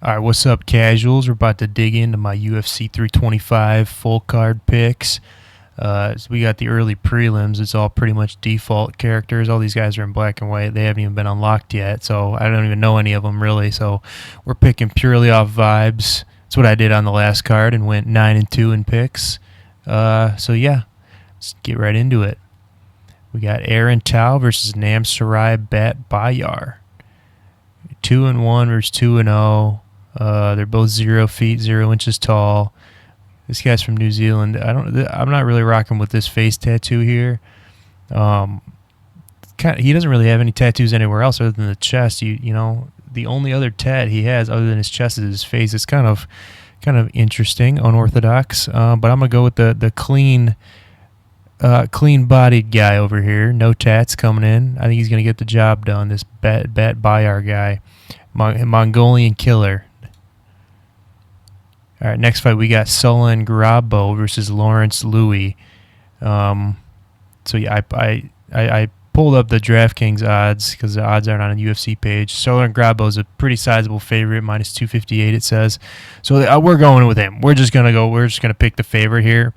All right, what's up, casuals? We're about to dig into my UFC 325 full card picks. So we got the early prelims. It's all pretty much default characters. All these guys are in black and white. They haven't even been unlocked yet, so I don't even know any of them really. So we're picking purely off vibes. That's what I did on the last card and went 9-2 in picks. So yeah, let's get right into it. We got Aaron Tao versus Nam Sarai Bat Bayar. 2-1 versus 2-0. They're both 0 feet, 0 inches tall. This guy's from New Zealand. I'm not really rocking with this face tattoo here. He doesn't really have any tattoos anywhere else other than the chest. You know, the only other tat he has other than his chest is his face. It's kind of interesting, unorthodox. But I'm gonna go with the clean-bodied guy over here. No tats coming in. I think he's gonna get the job done. This Bat Bayar guy, Mongolian killer. All right, next fight we got Solon Grabo versus Lawrence Louis. So yeah, I pulled up the DraftKings odds because the odds aren't on a UFC page. Solon Grabo is a pretty sizable favorite, minus 258 it says. So we're going with him. We're just gonna pick the favorite here.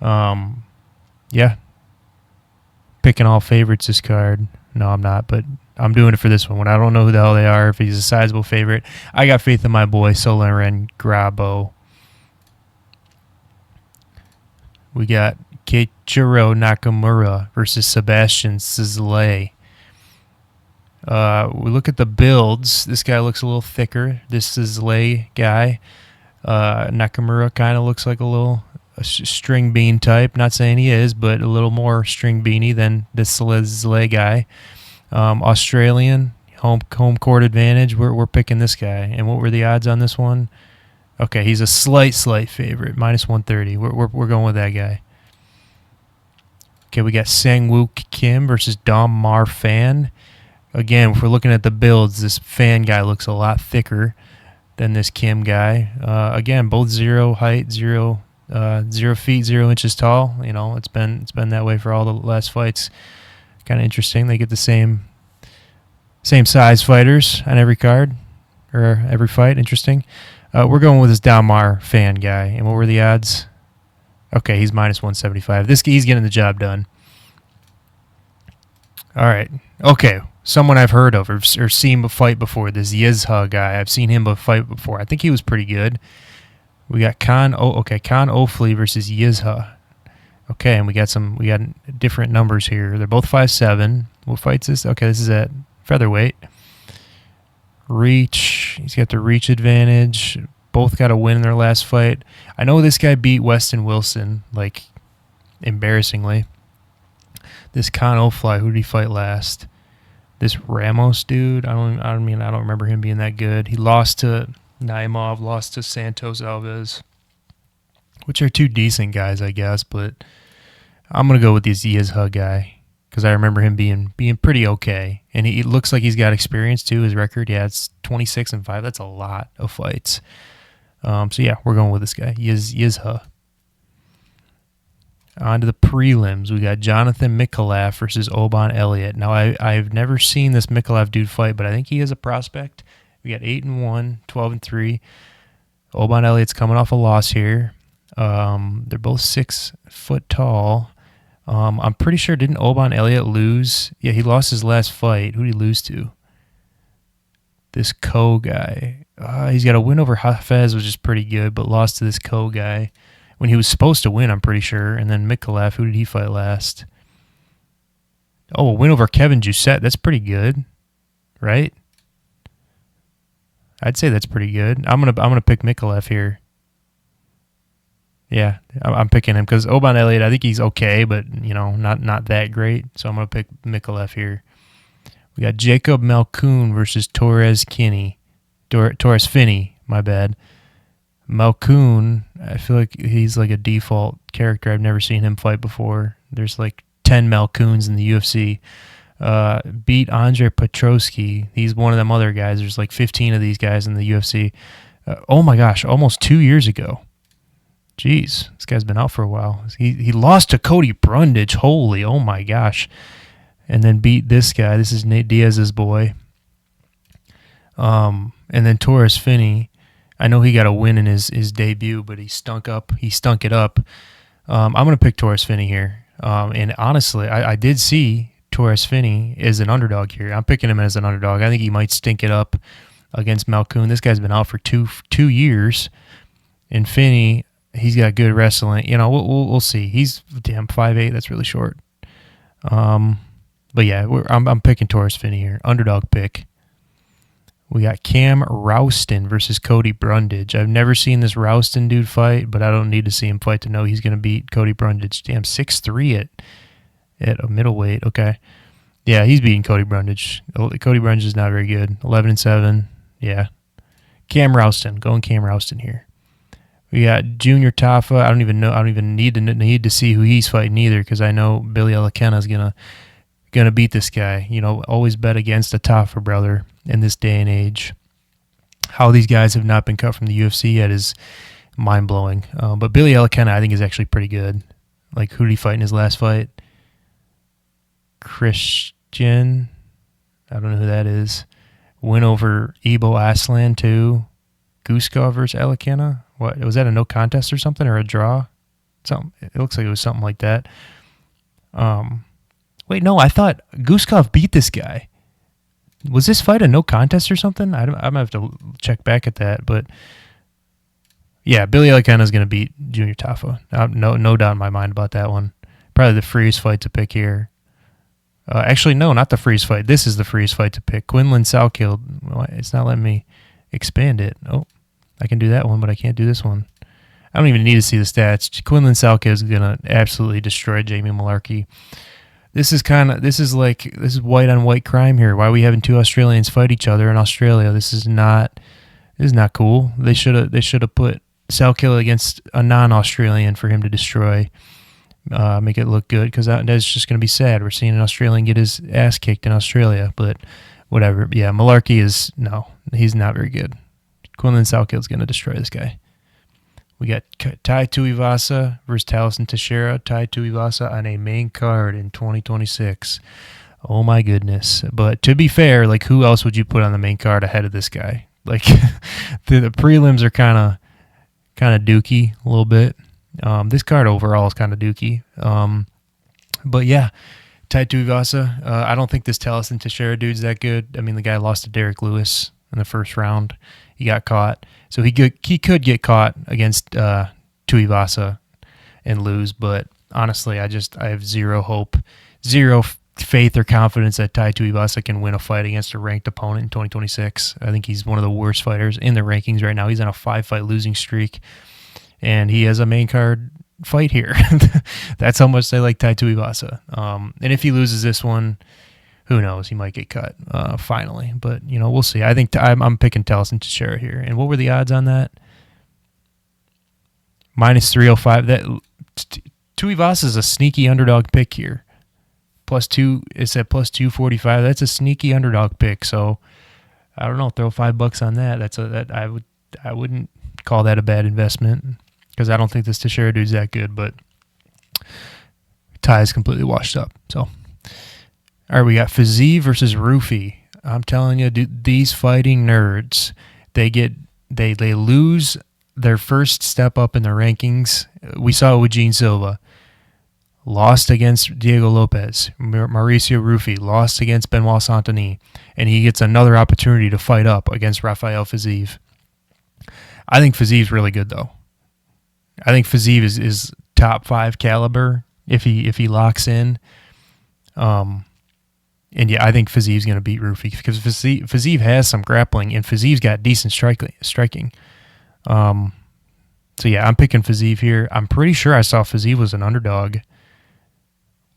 Yeah, picking all favorites this card. No, I'm not, but I'm doing it for this one. When I don't know who the hell they are, if he's a sizable favorite, I got faith in my boy Solon Grabo. We got Keiichiro Nakamura versus Sebastian Sisley. We look at the builds. This guy looks a little thicker. This Sisley guy. Nakamura kind of looks like a string bean type. Not saying he is, but a little more string beanie than this Sisley guy. Australian, home court advantage. We're picking this guy. And what were the odds on this one? Okay, he's a slight favorite, minus 130. We're going with that guy. Okay, we got Sang-Wook Kim versus Dom Mar Fan. Again, if we're looking at the builds, this Fan guy looks a lot thicker than this Kim guy. Again, both 0 height, 0 feet, 0 inches tall. You know, it's been that way for all the last fights. Kind of interesting. They get the same size fighters on every card or every fight. Interesting. We're going with this Dalmar Fan guy. And what were the odds? Okay, he's minus 175. He's getting the job done. All right. Okay, someone I've heard of or seen fight before. This Yizha guy. I've seen him fight before. I think he was pretty good. We got Khan Ofli versus Yizha. Okay, and we got different numbers here. They're both 5'7". What fight's this? Okay, this is at featherweight. Reach. He's got the reach advantage. Both got a win in their last fight. I know this guy beat Weston Wilson, like, embarrassingly. This Khan Ofli, who did he fight last? This Ramos dude. I don't remember him being that good. He lost to Naimov, lost to Santos Alves, which are two decent guys, I guess, but I'm going to go with this Yizha guy because I remember him being pretty okay. And he looks like he's got experience, too. His record, yeah, it's 26-5. That's a lot of fights. So, yeah, we're going with this guy, Yizha. On to the prelims. We got Jonathan Mikhalaf versus Oban Elliott. Now, I've never seen this Mikhalaf dude fight, but I think he is a prospect. We got 8-1, 12-3. Oban Elliott's coming off a loss here. They're both 6 foot tall. I'm pretty sure, didn't Oban Elliott lose? Yeah, he lost his last fight. Who did he lose to? This Ko guy. He's got a win over Hafez, which is pretty good, but lost to this Ko guy when he was supposed to win, I'm pretty sure. And then Mikhalaf, who did he fight last? Oh, a win over Kevin Jousset. That's pretty good, right? I'd say that's pretty good. I'm gonna pick Mikhalaf here. Yeah, I'm picking him because Oban Elliott, I think he's okay, but not that great. So I'm gonna pick Mikhalaf here. We got Jacob Malkoun versus Torres Finney. My bad. Malkoun, I feel like he's like a default character. I've never seen him fight before. There's like 10 Malkouns in the UFC. Beat Andre Petroski. He's one of them other guys. There's like 15 of these guys in the UFC. Oh my gosh, almost 2 years ago. Jeez, this guy's been out for a while. He lost to Cody Brundage. Holy, oh my gosh. And then beat this guy. This is Nate Diaz's boy. And then Torres Finney. I know he got a win in his debut, but he stunk it up. I'm going to pick Torres Finney here. And honestly, I did see Torres Finney is an underdog here. I'm picking him as an underdog. I think he might stink it up against Malkoun. This guy's been out for two years. And Finney, he's got good wrestling. You know, we'll see. He's 5'8". That's really short. But yeah, I'm picking Torres Finney here. Underdog pick. We got Cam Rouston versus Cody Brundage. I've never seen this Rouston dude fight, but I don't need to see him fight to know he's going to beat Cody Brundage. Damn, 6'3" at a middleweight. Okay. Yeah, he's beating Cody Brundage. Cody Brundage is not very good. 11-7. Yeah. Cam Rouston. Going Cam Rouston here. We got Junior Tafa. I don't even need to see who he's fighting either, because I know Billy Elakena is gonna beat this guy. You know, always bet against a Tafa brother in this day and age. How these guys have not been cut from the UFC yet is mind blowing. But Billy Elakena, I think, is actually pretty good. Like, who did he fight in his last fight? Christian. I don't know who that is. Win over Ebo Aslan too. Guskov versus Elakena. What was that, a no contest or something, or a draw? Something. It looks like it was something like that. Wait, no, I thought Guskov beat this guy. Was this fight a no contest or something? I'm gonna have to check back at that, but yeah, Billy Elakena is gonna beat Junior Tafa. No doubt in my mind about that one. Probably the freeze fight to pick here. Actually, no, not the freeze fight. This is the freeze fight to pick. Quinlan Salkild. It's not letting me expand it. Oh, I can do that one, but I can't do this one. I don't even need to see the stats. Quinlan Salkild is gonna absolutely destroy Jamie Malarkey. This is white on white crime here. Why are we having two Australians fight each other in Australia? This is not cool. They should have put Salkild against a non-Australian for him to destroy. Make it look good, because that's just going to be sad. We're seeing an Australian get his ass kicked in Australia, but whatever. Yeah, Malarkey he's not very good. Quinlan Salkild's going to destroy this guy. We got Tai Tuivasa versus Taliesin Teixeira. Tai Tuivasa on a main card in 2026. Oh my goodness. But to be fair, like, who else would you put on the main card ahead of this guy? Like, the prelims are kind of dookie a little bit. This card overall is kind of dookie. But yeah, Tai Tuivasa. I don't think this Taliesin Teixeira dude's that good. I mean, the guy lost to Derek Lewis in the first round. He got caught. So he could get caught against Tuivasa and lose. But honestly, I have zero hope, zero faith or confidence that Tai Tuivasa can win a fight against a ranked opponent in 2026. I think he's one of the worst fighters in the rankings right now. He's on a 5-fight losing streak, and he has a main card fight here. That's how much they like Tai Tuivasa. And if he loses this one, who knows? He might get cut finally. But, we'll see. I think I'm picking Taliesin Teixeira here. And what were the odds on that? -305. Tuivasa is a sneaky underdog pick here. +2, it's at +245. That's a sneaky underdog pick. So I don't know. Throw $5 on that. I wouldn't call that a bad investment, because I don't think this Teixeira dude's that good. But Ty is completely washed up. So. All right, we got Fiziev versus Rufi. I'm telling you, dude, these fighting nerds, they lose their first step up in the rankings. We saw it with Gene Silva. Lost against Diego Lopes. Mauricio Rufi lost against Benoit Saint-Denis. And he gets another opportunity to fight up against Rafael Fiziev. I think Fiziev's really good, though. I think Fiziev is top 5 caliber if he locks in. And yeah, I think Fiziev's going to beat Rufi, because Fiziev has some grappling, and Fiziev's got decent striking. So yeah, I'm picking Fiziev here. I'm pretty sure I saw Fiziev was an underdog,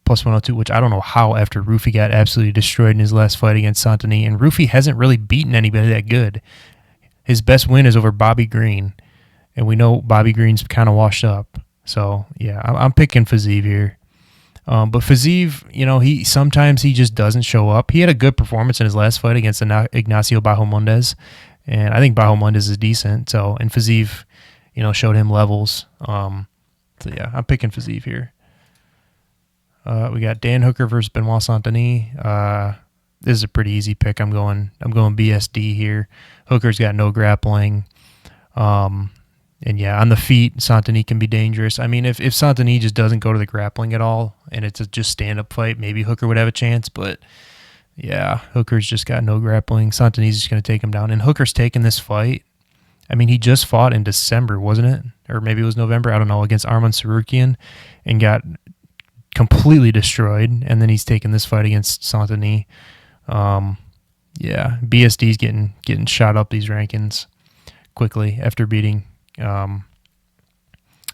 +102, which I don't know how, after Rufi got absolutely destroyed in his last fight against Saint-Denis. And Rufi hasn't really beaten anybody that good. His best win is over Bobby Green, and we know Bobby Green's kind of washed up. So yeah, I'm picking Fiziev here. But Fiziev, he sometimes just doesn't show up. He had a good performance in his last fight against Ignacio Bahamondes, and I think Bahamondes is decent. So, and Fiziev, showed him levels. So yeah, I'm picking Fiziev here. We got Dan Hooker versus Benoit Saint-Denis. This is a pretty easy pick. I'm going BSD here. Hooker's got no grappling. And yeah, on the feet, Santini can be dangerous. I mean, if Santini just doesn't go to the grappling at all and it's a just stand-up fight, maybe Hooker would have a chance. But yeah, Hooker's just got no grappling. Santini's just going to take him down. And Hooker's taking this fight. I mean, he just fought in December, wasn't it? Or maybe it was November. I don't know, against Arman Sarukian and got completely destroyed. And then he's taking this fight against Santini. Yeah, BSD's getting shot up these rankings quickly after beating.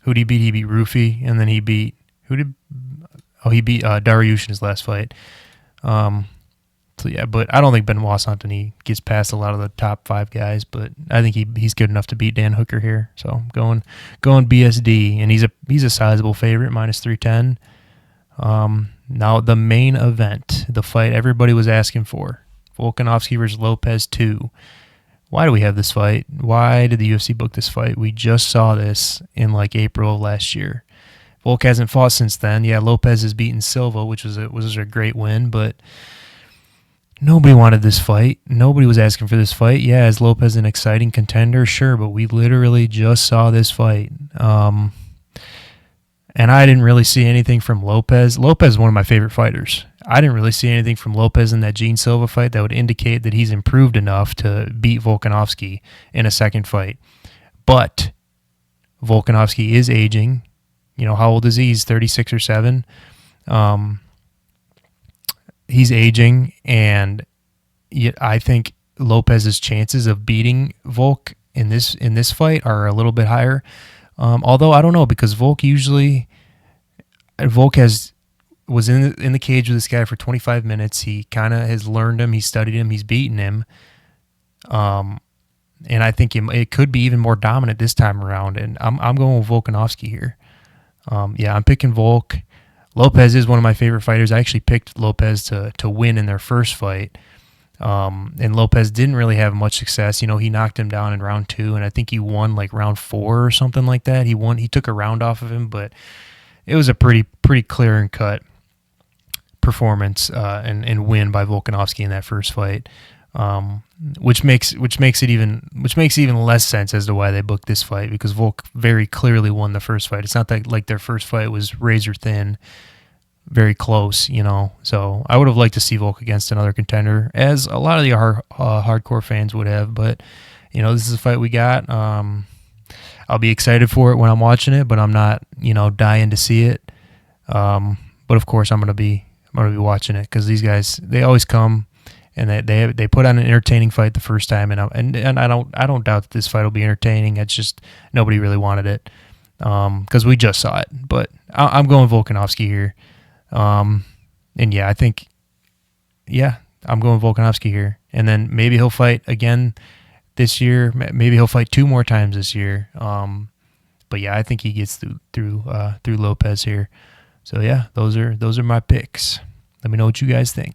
Who'd he beat? He beat Rufi, and then he beat he beat Dariush in his last fight. So yeah, but I don't think Benoit Santini gets past a lot of the top 5 guys, but I think he's good enough to beat Dan Hooker here. So I'm going BSD, and he's a sizable favorite, -310. Now the main event, the fight everybody was asking for, Volkanovski versus Lopes 2. Why do we have this fight? Why did the UFC book this fight? We just saw this in like April of last year. Volk hasn't fought since then. Yeah, Lopes has beaten Silva, which was a great win, but nobody wanted this fight. Nobody was asking for this fight. Yeah, is Lopes an exciting contender? Sure, but we literally just saw this fight. And I didn't really see anything from Lopes. Lopes is one of my favorite fighters. I didn't really see anything from Lopes in that Gene Silva fight that would indicate that he's improved enough to beat Volkanovski in a second fight. But Volkanovski is aging. You know, how old is he? He's 36 or 7. He's aging, and yet I think Lopes's chances of beating Volk in this fight are a little bit higher. Although I don't know, because Volk was in the cage with this guy for 25 minutes. He kind of has learned him. He's studied him. He's beaten him. And I think it could be even more dominant this time around. And I'm going with Volkanovski here. Yeah, I'm picking Volk. Lopes is one of my favorite fighters. I actually picked Lopes to win in their first fight. And Lopes didn't really have much success. You know, he knocked him down in round 2, and I think he won like round 4 or something like that. He took a round off of him, but it was a pretty clear and cut performance and win by Volkanovski in that first fight, which makes it even less sense as to why they booked this fight, because Volk very clearly won the first fight. It's not that like their first fight was razor thin, very close, you know. So I would have liked to see Volk against another contender, as a lot of the hardcore fans would have. But you know, this is a fight we got. I'll be excited for it when I'm watching it, but I'm not, you know, dying to see it. But of course, I'm gonna be watching it, because these guys, they always come and they put on an entertaining fight the first time, and I don't doubt that this fight will be entertaining. It's just nobody really wanted it, because we just saw it. But I'm going Volkanovski here, and yeah, I think, yeah, I'm going Volkanovski here, and then maybe he'll fight again this year. Maybe he'll fight 2 more times this year. But yeah, I think he gets through Lopes here. So yeah, those are my picks. Let me know what you guys think.